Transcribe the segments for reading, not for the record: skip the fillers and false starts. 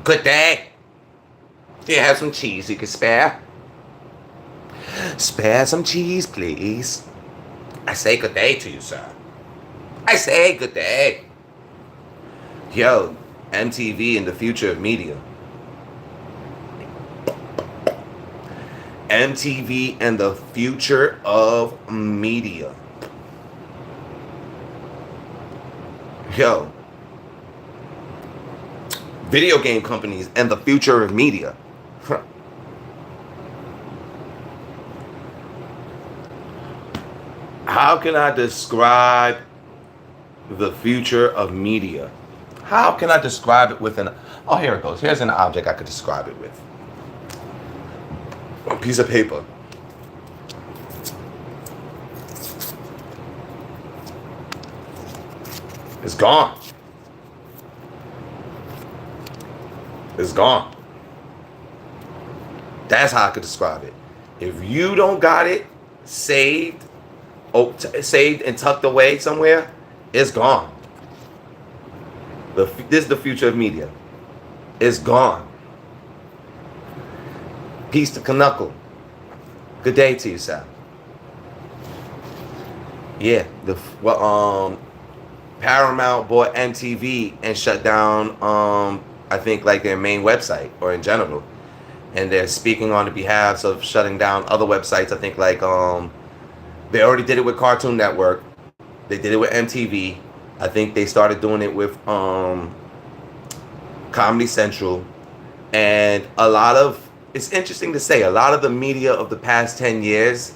Good day. Do you have some cheese you can spare? Spare some cheese, please. I say good day to you, sir. I say good day. Yo, MTV and the future of media. MTV and the future of media. Yo. Video game companies and the future of media. Huh. How can I describe the future of media? How can I describe it with an... Oh, here it goes. Here's an object I could describe it with. A piece of paper. It's gone. It's gone. That's how I could describe it. If you don't got it saved, saved and tucked away somewhere, it's gone. This is the future of media. It's gone. Peace to Knuckle. Good day to you, Sal. Yeah, Paramount bought MTV and shut down I think like their main website or in general, and they're speaking on the behalf of shutting down other websites. I think like they already did it with Cartoon Network, they did it with MTV. I think they started doing it with Comedy Central, and a lot of, it's interesting to say, a lot of the media of the past 10 years,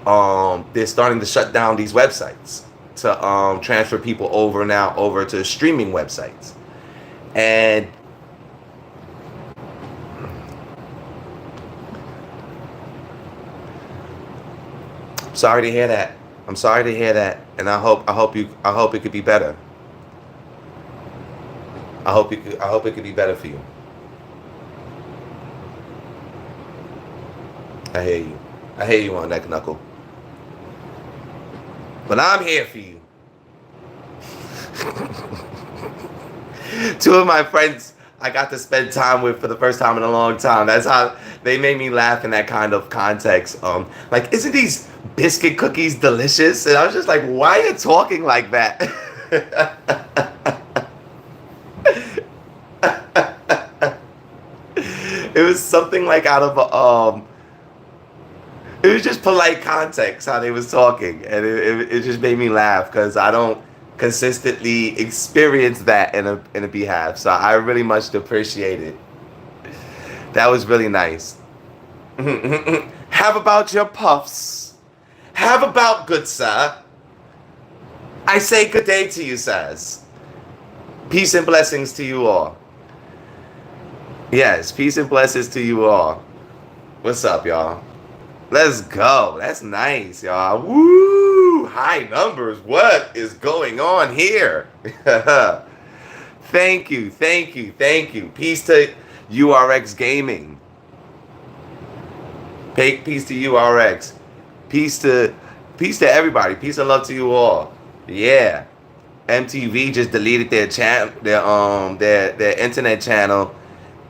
they're starting to shut down these websites to transfer people over to streaming websites. And I'm sorry to hear that. I'm sorry to hear that, and I hope it could be better. I hope it could be better for you. I hear you. I hear you on that, Knuckle. But I'm here for you. Two of my friends I got to spend time with for the first time in a long time. That's how they made me laugh in that kind of context. Like, isn't these biscuit cookies delicious? And I was just like, why are you talking like that? It was something like out of it was just polite context how they was talking, and it just made me laugh because I don't consistently experience that in a behalf. So I really much appreciate it. That was really nice. Have about your puffs. Have about, good sir. I say good day to you, sirs. Peace and blessings to you all. Yes, peace and blessings to you all. What's up, y'all? Let's go. That's nice, y'all. Woo! High numbers. What is going on here? Thank you. Peace to URX Gaming. Peace to URX. Peace to everybody. Peace and love to you all. Yeah. MTV just deleted their internet channel,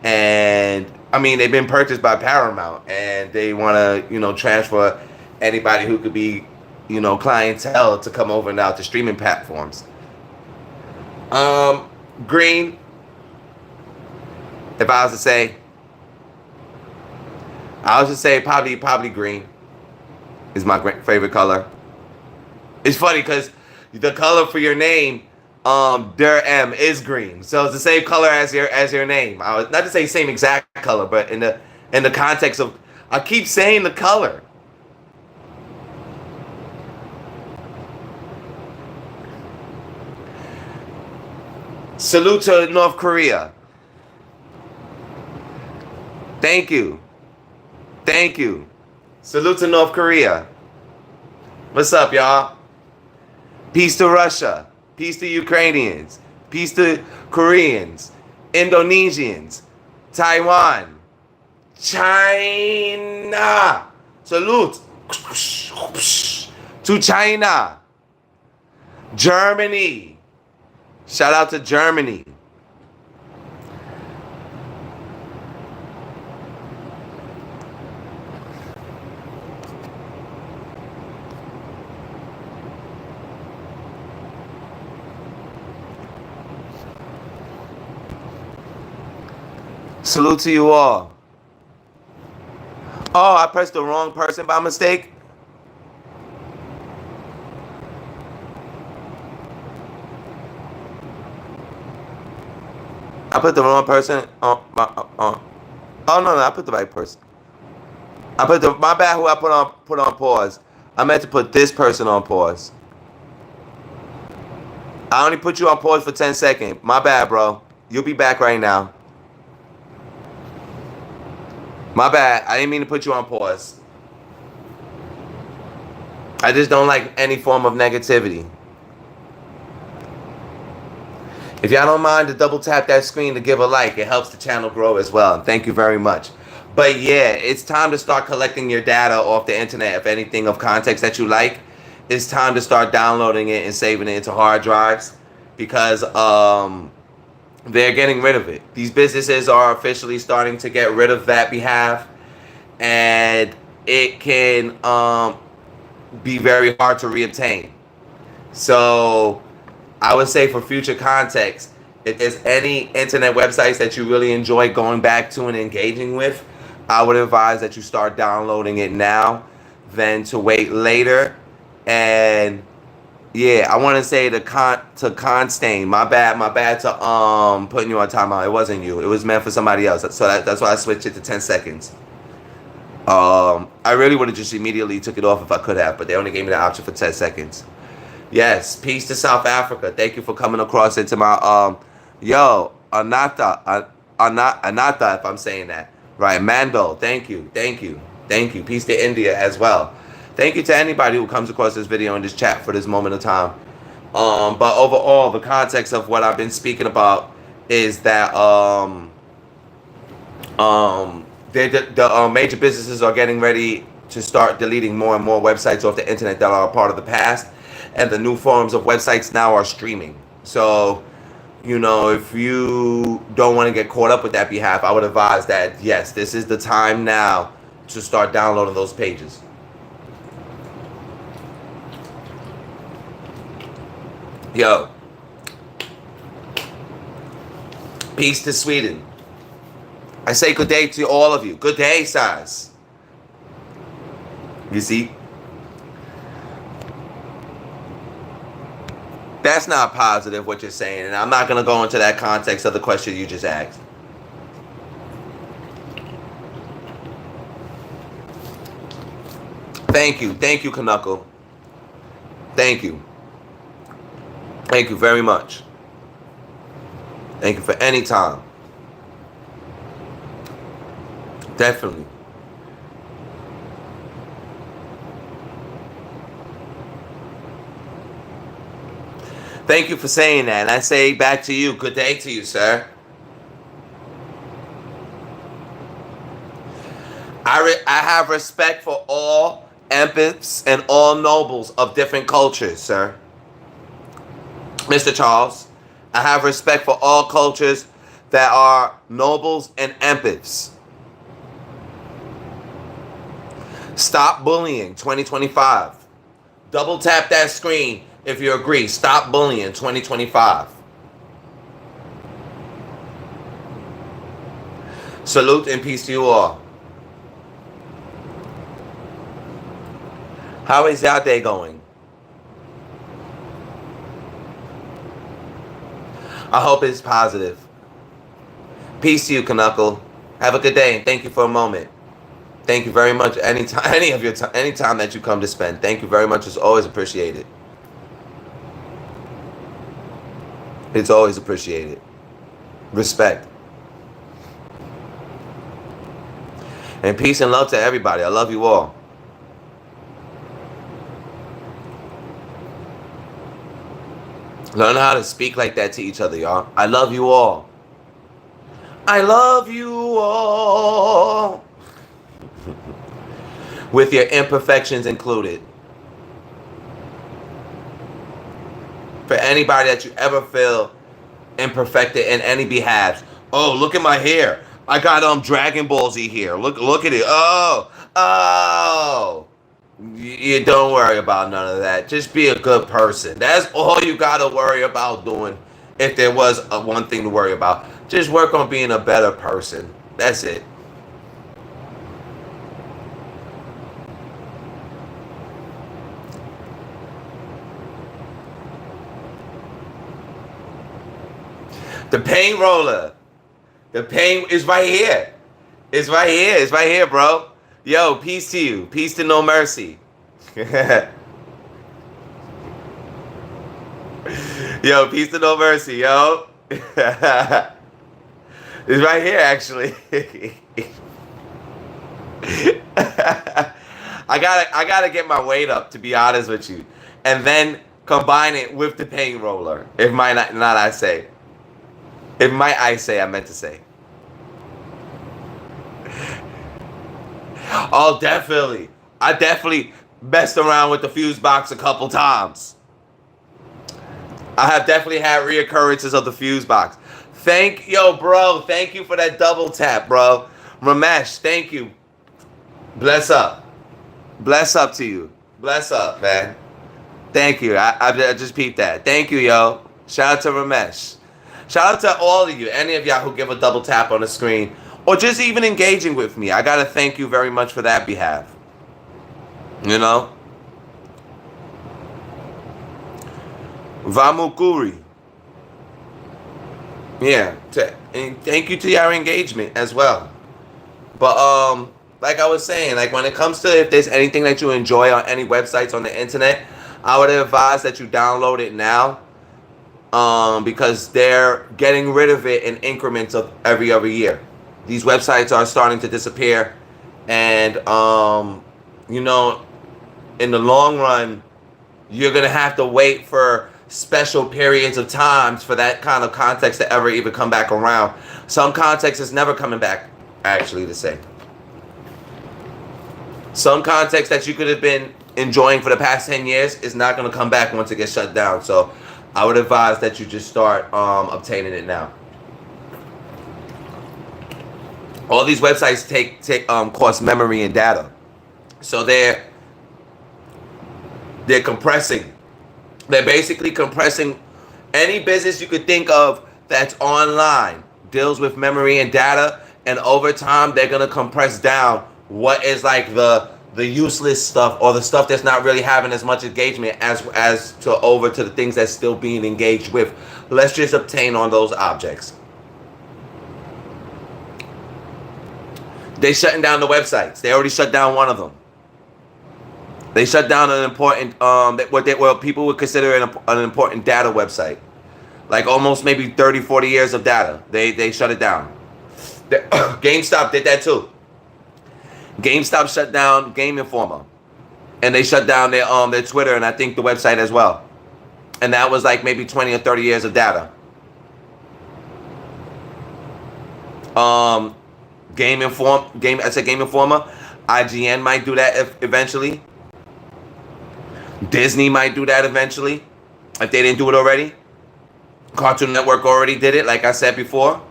and I mean, they've been purchased by Paramount, and they want to, transfer anybody who could be, clientele to come over now to streaming platforms. Green, if I was to say, probably green is my favorite color. It's funny because the color for your name, Der M, is green, so it's the same color as your name. I was not to say same exact color, but in the context of, I keep saying the color. Salute to North Korea. Thank you. Salute to North Korea. What's up, y'all? Peace to Russia. Peace to Ukrainians. Peace to Koreans. Indonesians. Taiwan. China. Salute to China. Germany. Shout out to Germany. Salute to you all. Oh, I pressed the wrong person by mistake. I put the wrong person on. Oh no, I put the right person. I put my bad. Who I put on pause. I meant to put this person on pause. I only put you on pause for 10 seconds. My bad, bro. You'll be back right now. My bad. I didn't mean to put you on pause. I just don't like any form of negativity. If y'all don't mind to double tap that screen to give a like, it helps the channel grow as well. And thank you very much. But yeah, it's time to start collecting your data off the internet. If anything of context that you like, it's time to start downloading it and saving it into hard drives, because they're getting rid of it. These businesses are officially starting to get rid of that behalf, and it can be very hard to reobtain. So I would say, for future context, if there's any internet websites that you really enjoy going back to and engaging with, I would advise that you start downloading it now than to wait later. And yeah, I want to say to Constain, my bad to putting you on timeout. It wasn't you. It was meant for somebody else. So that's why I switched it to 10 seconds. I really would have just immediately took it off if I could have, but they only gave me the option for 10 seconds. Yes, peace to South Africa. Thank you for coming across into my Anata, if I'm saying that right. Mando, thank you. Peace to India as well. Thank you to anybody who comes across this video in this chat for this moment of time. But overall, the context of what I've been speaking about is that the major businesses are getting ready to start deleting more and more websites off the internet that are a part of the past. And the new forms of websites now are streaming. So, you know, if you don't want to get caught up with that behalf, I would advise that, yes, this is the time now to start downloading those pages. Yo. Peace to Sweden. I say good day to all of you. Good day, sirs. You see? That's not positive what you're saying, and I'm not going to go into that context of the question you just asked. Thank you, Knuckle. Thank you very much. Thank you for any time. Definitely. Thank you for saying that. And I say back to you, good day to you, sir. I have respect for all empaths and all nobles of different cultures, sir. Mr. Charles, I have respect for all cultures that are nobles and empaths. Stop bullying 2025. Double tap that screen if you agree. Stop bullying 2025. Salute and peace to you all. How is your day going? I hope it's positive. Peace to you, Knuckle. Have a good day and thank you for a moment. Thank you very much. Any time that you come to spend. Thank you very much. It's always appreciated. It's always appreciated. Respect. And peace and love to everybody. I love you all. Learn how to speak like that to each other, y'all. I love you all. I love you all. With your imperfections included. For anybody that you ever feel imperfected in any behalf. Oh, look at my hair. I got Dragon Ball Z here. Look at it. Oh. You don't worry about none of that. Just be a good person. That's all you gotta worry about doing if there was one thing to worry about. Just work on being a better person. That's it. The paint roller. The paint is right here. It's right here. It's right here, bro. Yo, peace to you. Peace to No Mercy. Yo, peace to No Mercy, yo. It's right here, actually. I gotta get my weight up, to be honest with you, and then combine it with the paint roller. If might not I say. It might I say, I meant to say. Oh, definitely. I definitely messed around with the fuse box a couple times. I have definitely had reoccurrences of the fuse box. Yo, bro. Thank you for that double tap, bro. Ramesh, thank you. Bless up. Bless up to you. Bless up, man. Thank you. I just peeped that. Thank you, yo. Shout out to Ramesh. Shout out to all of you, any of y'all who give a double tap on the screen, or just even engaging with me. I gotta thank you very much for that behalf. You know? Vamukuri. Yeah. And thank you to your engagement as well. But like I was saying, like when it comes to if there's anything that you enjoy on any websites on the internet, I would advise that you download it now. Because they're getting rid of it in increments of every other year. These websites are starting to disappear, and you know, in the long run, you're gonna have to wait for special periods of times for that kind of context to ever even come back around. Some context is never coming back, actually, to say. Some context that you could have been enjoying for the past 10 years is not gonna come back once it gets shut down. So I would advise that you just start obtaining it now. All these websites cost memory and data, so they're compressing. They're basically compressing any business you could think of that's online, deals with memory and data, and over time they're gonna compress down what is like the useless stuff, or the stuff that's not really having as much engagement as to the things that's still being engaged with. Let's just obtain on those objects. They shutting down the websites. They already shut down one of them. They shut down an important what people would consider an important data website, like almost maybe 30-40 years of data. They shut it down. GameStop did that too. GameStop shut down Game Informer, and they shut down their Twitter, and I think the website as well. And that was like maybe 20 or 30 years of data. Game Informer. IGN might do that eventually. Disney might do that eventually, if they didn't do it already. Cartoon Network already did it, like I said before.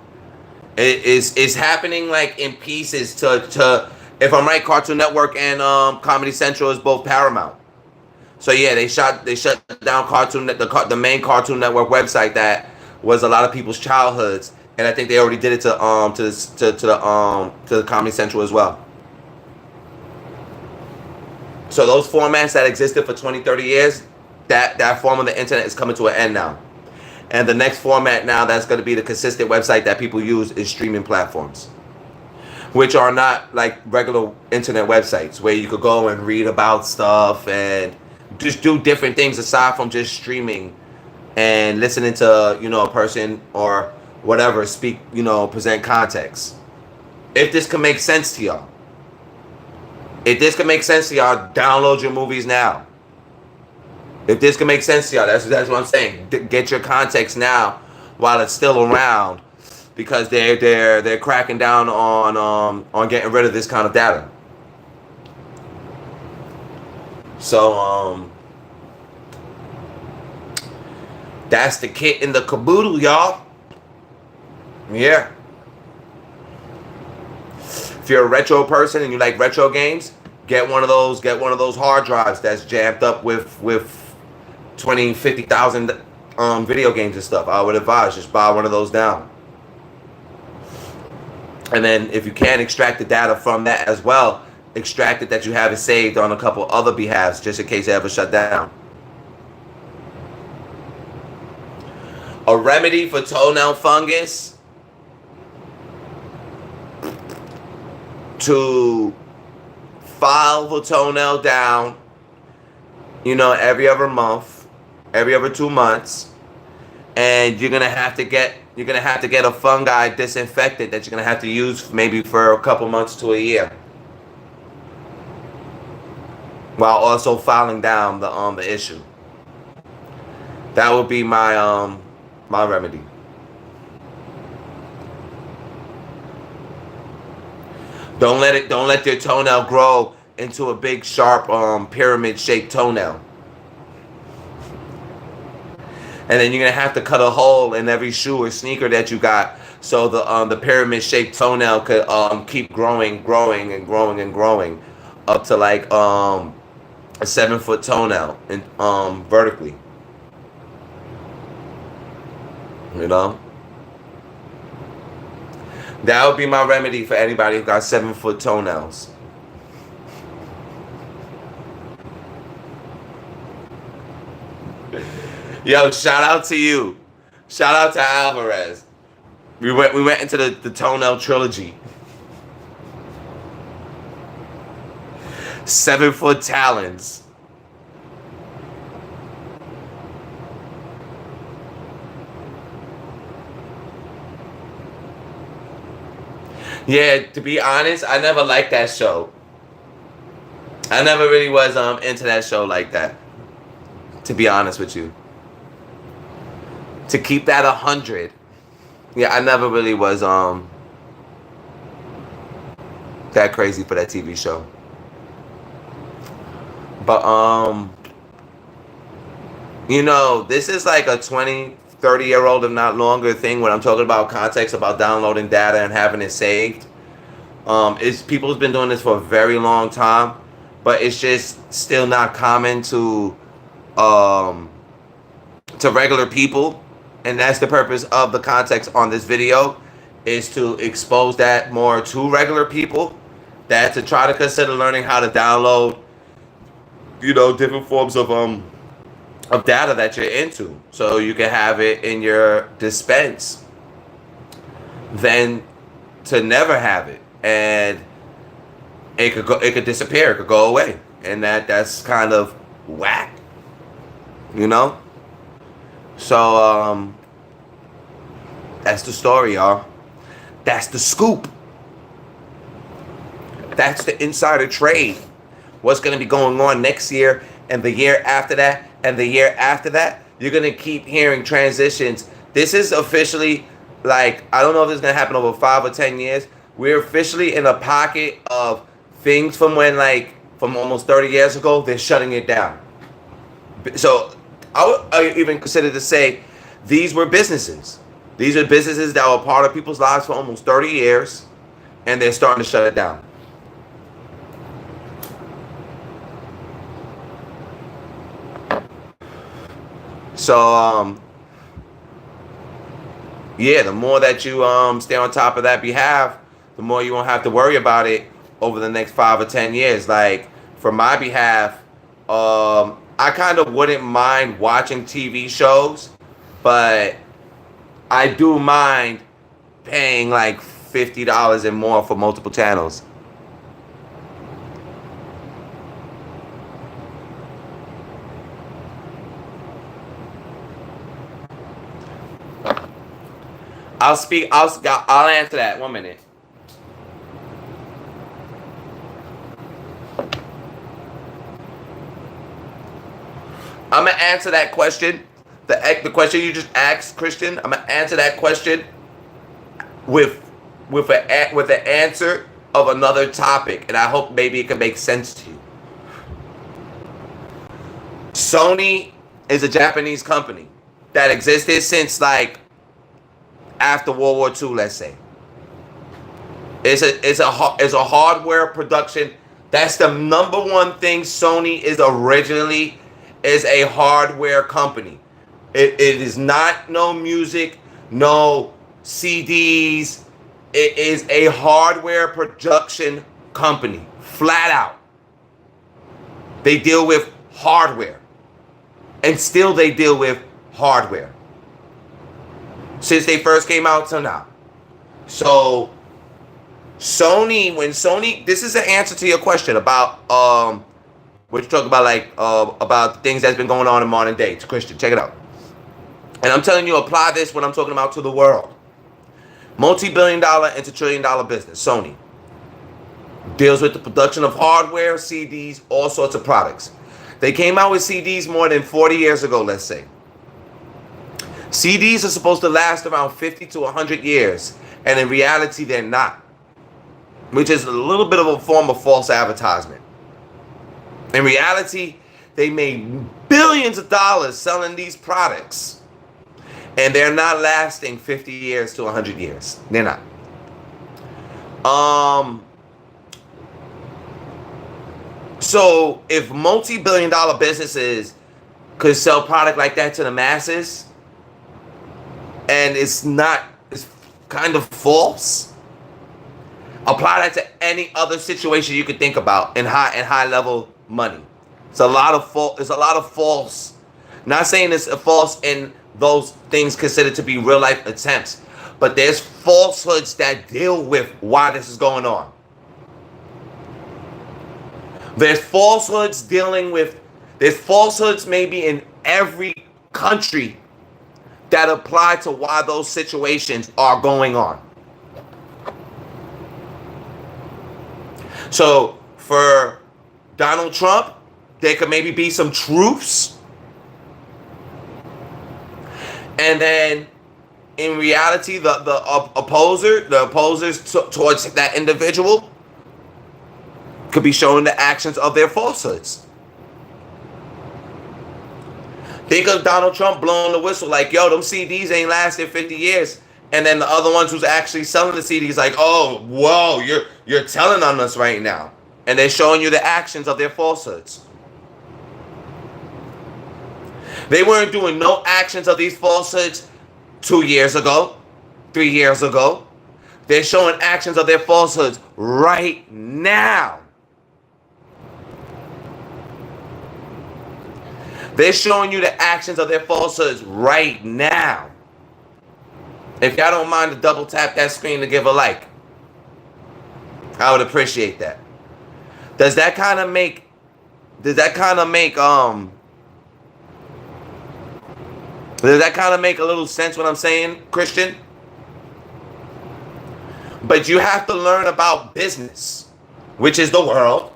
It's happening like in pieces to if I'm right, Cartoon Network and Comedy Central is both Paramount. So yeah, they shut down the main Cartoon Network website that was a lot of people's childhoods, and I think they already did it to the Comedy Central as well. So those formats that existed for 20-30 years, that form of the internet is coming to an end now. And the next format now that's going to be the consistent website that people use is streaming platforms, which are not like regular internet websites where you could go and read about stuff and just do different things aside from just streaming and listening to, you know, a person or whatever speak, you know, present context. If this can make sense to y'all. If this can make sense to y'all, download your movies now. If this can make sense to y'all, that's what I'm saying. Get your context now while it's still around, because they're cracking down on getting rid of this kind of data. So that's the kit in the caboodle, y'all. Yeah. If you're a retro person and you like retro games, get one of those hard drives that's jammed up with 20, 50,000 video games and stuff, I would advise just buy one of those down. And then if you can extract the data from that as well, extract it that you have it saved on a couple other behalves just in case it ever shut down. A remedy for toenail fungus: to file the toenail down, every other month, every other 2 months, and you're gonna have to get a fungi disinfectant that you're gonna have to use maybe for a couple months to a year, while also filing down the issue. That would be my my remedy. Don't let your toenail grow into a big sharp pyramid shaped toenail. And then you're gonna have to cut a hole in every shoe or sneaker that you got, so the pyramid shaped toenail could keep growing and growing up to like a 7-foot toenail and vertically. That would be my remedy for anybody who got 7-foot toenails. Yo, shout out to you. Shout out to Alvarez. We went into the toenail trilogy. 7-foot talons. Yeah, to be honest, I never liked that show. I never really was into that show like that. To be honest with you. To keep that 100. Yeah, I never really was that crazy for that TV show. But this is like a 20, 30-year-old, if not longer, thing when I'm talking about context about downloading data and having it saved. People's been doing this for a very long time, but it's just still not common to regular people. And that's the purpose of the context on this video, is to expose that more to regular people, that to try to consider learning how to download, different forms of data that you're into, so you can have it in your dispense, than to never have it, and it could disappear, it could go away, and that's kind of whack, So that's the story, y'all. That's the scoop. That's the insider trade. What's going to be going on next year and the year after that and the year after that? You're going to keep hearing transitions. This is officially, like, I don't know if this is going to happen over 5 or 10 years. We're officially in a pocket of things from from almost 30 years ago. They're shutting it down. So I would even consider to say these were businesses. These are businesses that were part of people's lives for almost 30 years, and they're starting to shut it down. So, yeah, the more that you stay on top of that behalf, the more you won't have to worry about it over the next 5 or 10 years. Like, for my behalf, I kind of wouldn't mind watching TV shows, but I do mind paying like $50 and more for multiple channels. I'll answer that. 1 minute. I'm gonna answer that question. The question you just asked, Christian. I'm gonna answer that question with the answer of another topic, and I hope maybe it can make sense to you. Sony is a Japanese company that existed since like after World War II, let's say. It's a hardware production. That's the #1 thing Sony is originally, is a hardware company. It is not no music, no CDs. It is a hardware production company, flat out. They deal with hardware. And still they deal with hardware. Since they first came out till now. So Sony, this is the answer to your question about what you talk about, like about things that's been going on in modern day. To Christian, check it out. And I'm telling you, apply this when I'm talking about to the world. Multi-billion-dollar into trillion-dollar business. Sony deals with the production of hardware, CDs, all sorts of products. They came out with CDs more than 40 years ago, let's say. CDs are supposed to last around 50 to 100 years, and in reality, they're not. Which is a little bit of a form of false advertisement. In reality, they made billions of dollars selling these products, and they're not lasting 50 years to 100 years. They're not. So if multi-billion-dollar businesses could sell product like that to the masses, and it's kind of false, apply that to any other situation you could think about in high level money. It's a lot of false. Not saying it's a false in those things considered to be real life attempts, but there's falsehoods that deal with why this is going on. There's falsehoods maybe in every country that apply to why those situations are going on. So for Donald Trump, there could maybe be some truths. And then in reality, the opposers towards that individual could be showing the actions of their falsehoods. Think of Donald Trump blowing the whistle like, yo, them CDs ain't lasted 50 years. And then the other ones who's actually selling the CDs like, oh, whoa, you're telling on us right now. And they're showing you the actions of their falsehoods. They weren't doing no actions of these falsehoods 2 years ago, 3 years ago. They're showing actions of their falsehoods right now. They're showing you the actions of their falsehoods right now. If y'all don't mind to double tap that screen to give a like, I would appreciate that. Does that kind of make a little sense what I'm saying, Christian? But you have to learn about business, which is the world.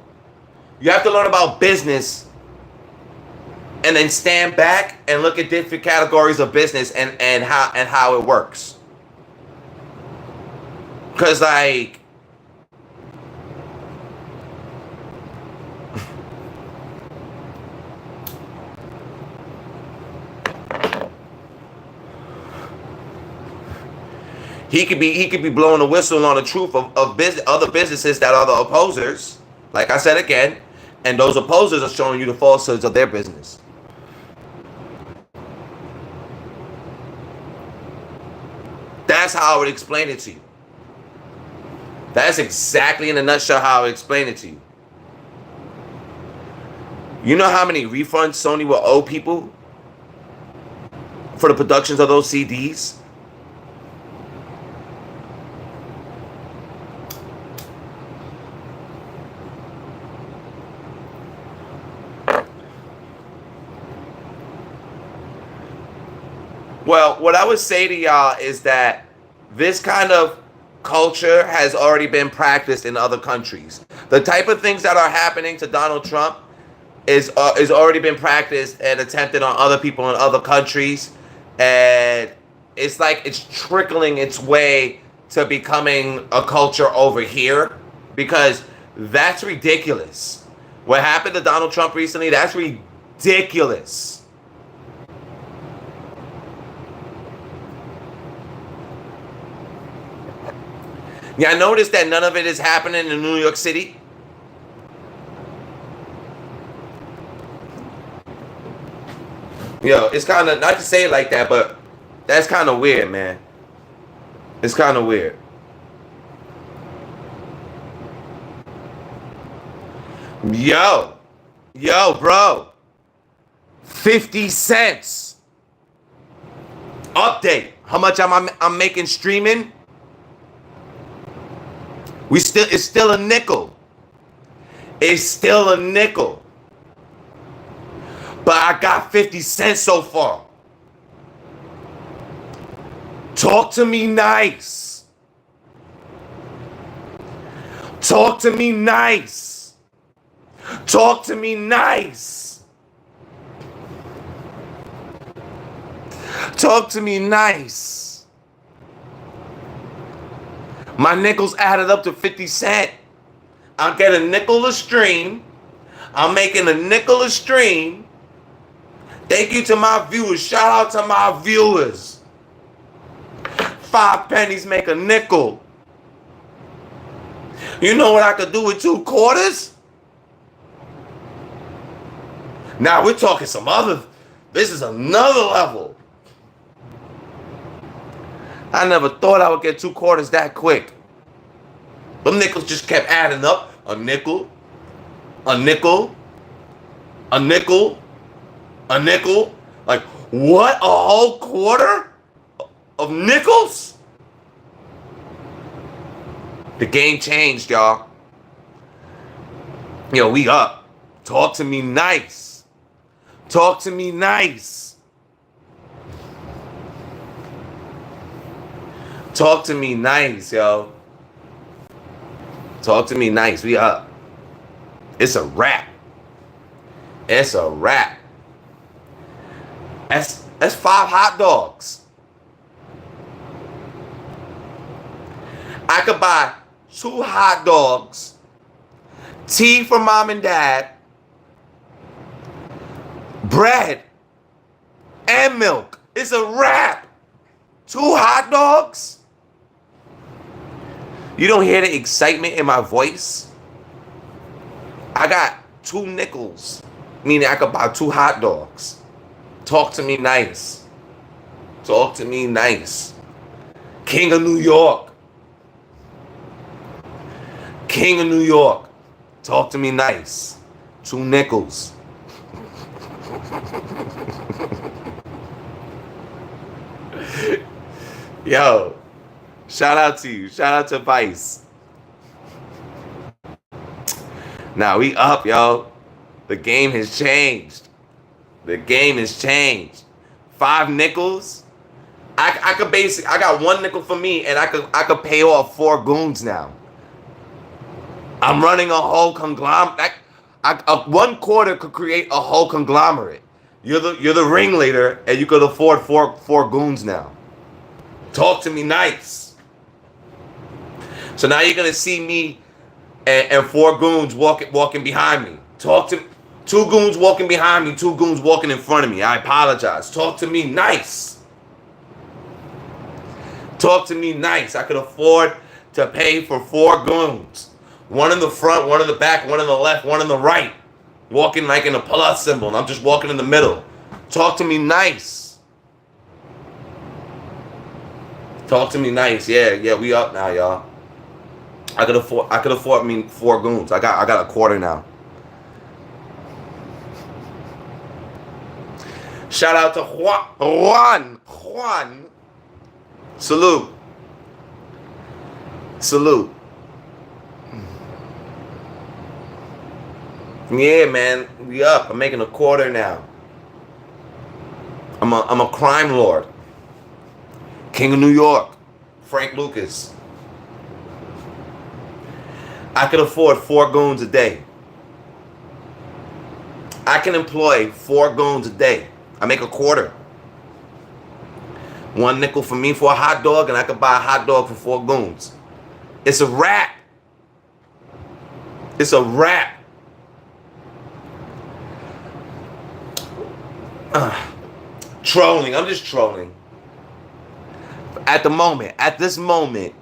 You have to learn about business and then stand back and look at different categories of business and how it works. Cause like he could be blowing a whistle on the truth of other businesses that are the opposers. Like I said again, and those opposers are showing you the falsehoods of their business. That's how I would explain it to you. That's exactly in a nutshell how I would explain it to you. You know how many refunds Sony will owe people for the productions of those CDs? Well, what I would say to y'all is that this kind of culture has already been practiced in other countries. The type of things that are happening to Donald Trump is already been practiced and attempted on other people in other countries, and it's like it's trickling its way to becoming a culture over here, because that's ridiculous. What happened to Donald Trump recently, that's ridiculous. Yeah, I noticed that none of it is happening in New York City. Yo, it's kind of, not to say it like that, but that's kind of weird, man. It's kind of weird. Yo, bro. 50 cents. Update. How much I'm making streaming? It's still a nickel. It's still a nickel. But I got 50 cents so far. Talk to me nice. Talk to me nice. Talk to me nice. Talk to me nice. My nickels added up to 50 cents. I'll get a nickel a stream. I'm making a nickel a stream. Thank you to my viewers. Shout out to my viewers. 5 pennies make a nickel. You know what I could do with 2 quarters? Now we're talking some other. This is another level. I never thought I would get 2 quarters that quick. Them nickels just kept adding up. A nickel, a nickel, a nickel, a nickel. Like, what? A whole quarter of nickels? The game changed, y'all. Yo, we up. Talk to me nice. Talk to me nice. Talk to me nice, yo. Talk to me nice. We up. It's a wrap. It's a wrap. That's 5 hot dogs. I could buy 2 hot dogs, tea for mom and dad, bread, and milk. It's a wrap. 2 hot dogs? You don't hear the excitement in my voice? I got 2 nickels, meaning I could buy 2 hot dogs. Talk to me nice. Talk to me nice. King of New York. King of New York. Talk to me nice. 2 nickels. Yo. Shout out to you. Shout out to Vice. Now we up, yo. The game has changed. The game has changed. 5 nickels. I could I got 1 nickel for me, and I could pay off 4 goons now. I'm running a whole conglomerate. 1 quarter could create a whole conglomerate. You're the ringleader, and you could afford four goons now. Talk to me nice. So now you're gonna see me and 4 goons walking behind me. 2 goons walking behind me, 2 goons walking in front of me. I apologize. Talk to me nice. Talk to me nice. I could afford to pay for 4 goons. 1 in the front, 1 in the back, 1 in the left, 1 in the right. Walking like in a plus symbol, and I'm just walking in the middle. Talk to me nice. Talk to me nice. Yeah, we up now, y'all. I could afford 4 goons. I got a quarter now. Shout out to Juan. Salute. Yeah, man, we up. I'm making a quarter now. I'm a crime lord. King of New York. Frank Lucas. I can afford 4 goons a day. I can employ 4 goons a day. I make a quarter. 1 nickel for me for a hot dog, and I could buy a hot dog for 4 goons. It's a wrap. It's a wrap. Trolling. I'm just trolling. At this moment,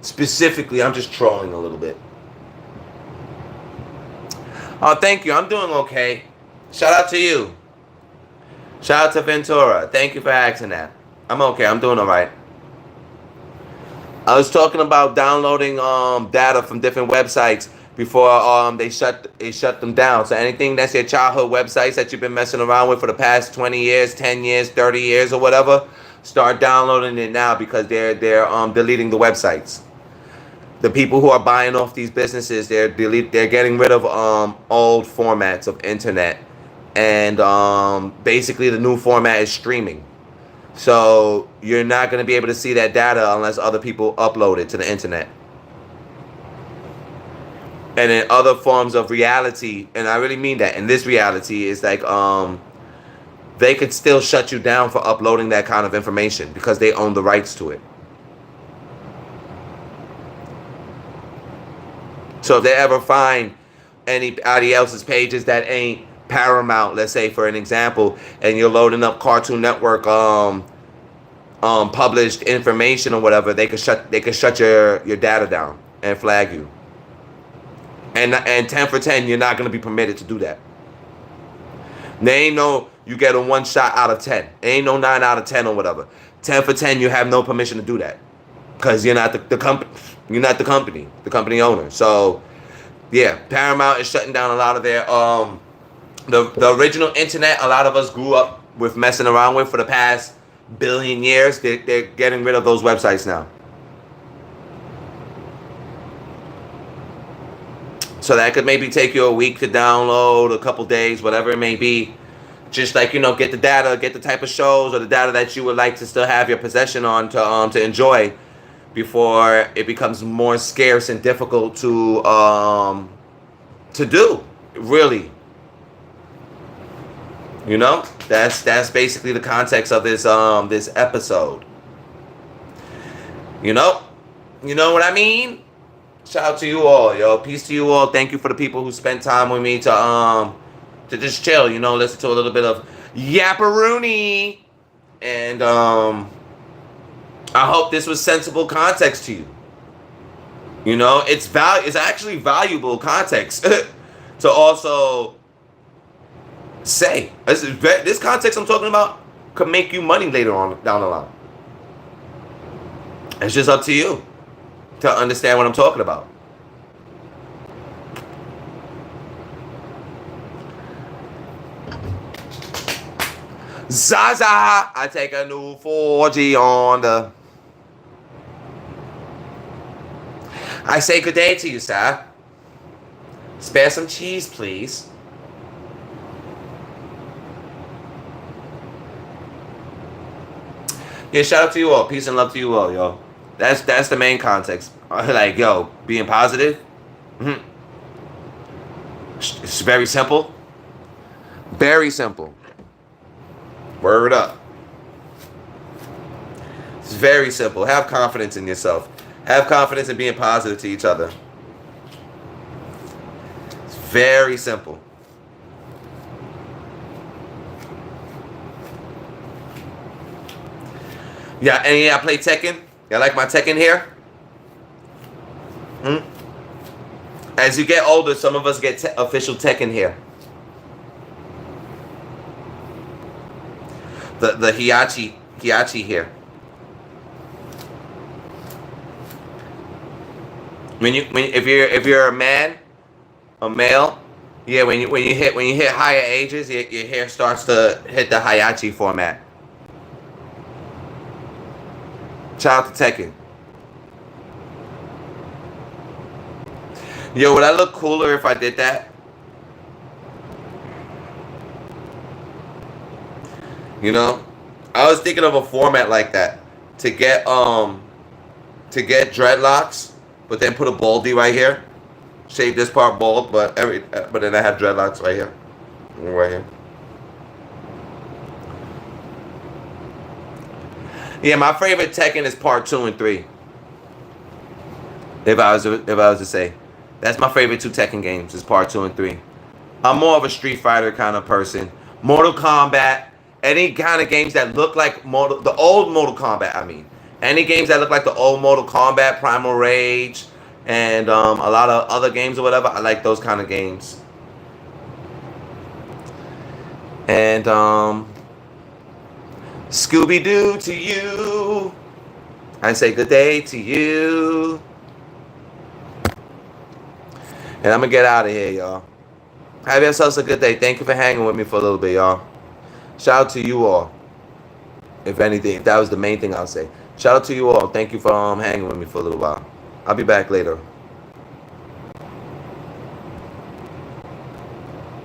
specifically, I'm just trolling a little bit. Oh, thank you. I'm doing okay. Shout out to you. Shout out to Ventura. Thank you for asking that. I'm okay. I'm doing all right. I was talking about downloading data from different websites before they shut them down. So anything that's your childhood websites that you've been messing around with for the past 20 years, 10 years, 30 years or whatever, start downloading it now because they're deleting the websites. The people who are buying off these businesses, they're getting rid of old formats of internet, and basically the new format is streaming. So you're not going to be able to see that data unless other people upload it to the internet. And in other forms of reality, and I really mean that, in this reality, is like they could still shut you down for uploading that kind of information because they own the rights to it. So if they ever find anybody else's pages that ain't Paramount, let's say for an example, and you're loading up Cartoon Network published information or whatever, they could shut your data down and flag you. And 10 for 10, you're not gonna be permitted to do that. They ain't no you get a 1 shot out of 10. There ain't no 9 out of 10 or whatever. 10 for 10, you have no permission to do that because you're not the company. You're not the company owner. So yeah, Paramount is shutting down a lot of their the original internet. A lot of us grew up with messing around with for the past billion years. They're getting rid of those websites now. So that could maybe take you a week to download, a couple days, whatever it may be. Just like, get the data, get the type of shows or the data that you would like to still have your possession on to enjoy before it becomes more scarce and difficult to do. Really. That's basically the context of this episode. You know what I mean? Shout out to you all, yo. Peace to you all. Thank you for the people who spent time with me to just chill, listen to a little bit of yapparoony. And I hope this was sensible context to you. It's actually valuable context to also say. This context I'm talking about could make you money later on down the line. It's just up to you to understand what I'm talking about. Zaza, I take a new 4G on the. I say good day to you, sir. Spare some cheese, please. Yeah, shout out to you all. Peace and love to you all, yo. That's the main context. Like, yo, being positive. It's very simple. Very simple. Word up. It's very simple. Have confidence in yourself. Have confidence in being positive to each other. It's very simple. Yeah, and yeah, I play Tekken. Y'all like my Tekken here? As you get older, some of us get official Tekken here. The Hiachi here. If you're a male, yeah, when you hit higher ages, your hair starts to hit the Hiachi format. Shout out to Tekken. Yo, would I look cooler if I did that? I was thinking of a format like that to get dreadlocks, but then put a baldy right here. Shave this part bald, but then I have dreadlocks right here. Right here. Yeah, my favorite Tekken is part 2 and 3. If I was to say, that's my favorite 2 Tekken games is part 2 and 3. I'm more of a Street Fighter kind of person. Mortal Kombat, any kind of games that look like the old Mortal Kombat. I mean, any games that look like the old Mortal Kombat, Primal Rage, and a lot of other games or whatever. I like those kind of games. And Scooby-Doo to you. I say good day to you. And I'm going to get out of here, y'all. Have yourselves a good day. Thank you for hanging with me for a little bit, y'all. Shout out to you all. If anything, that was the main thing I'll say. Shout out to you all. Thank you for hanging with me for a little while. I'll be back later.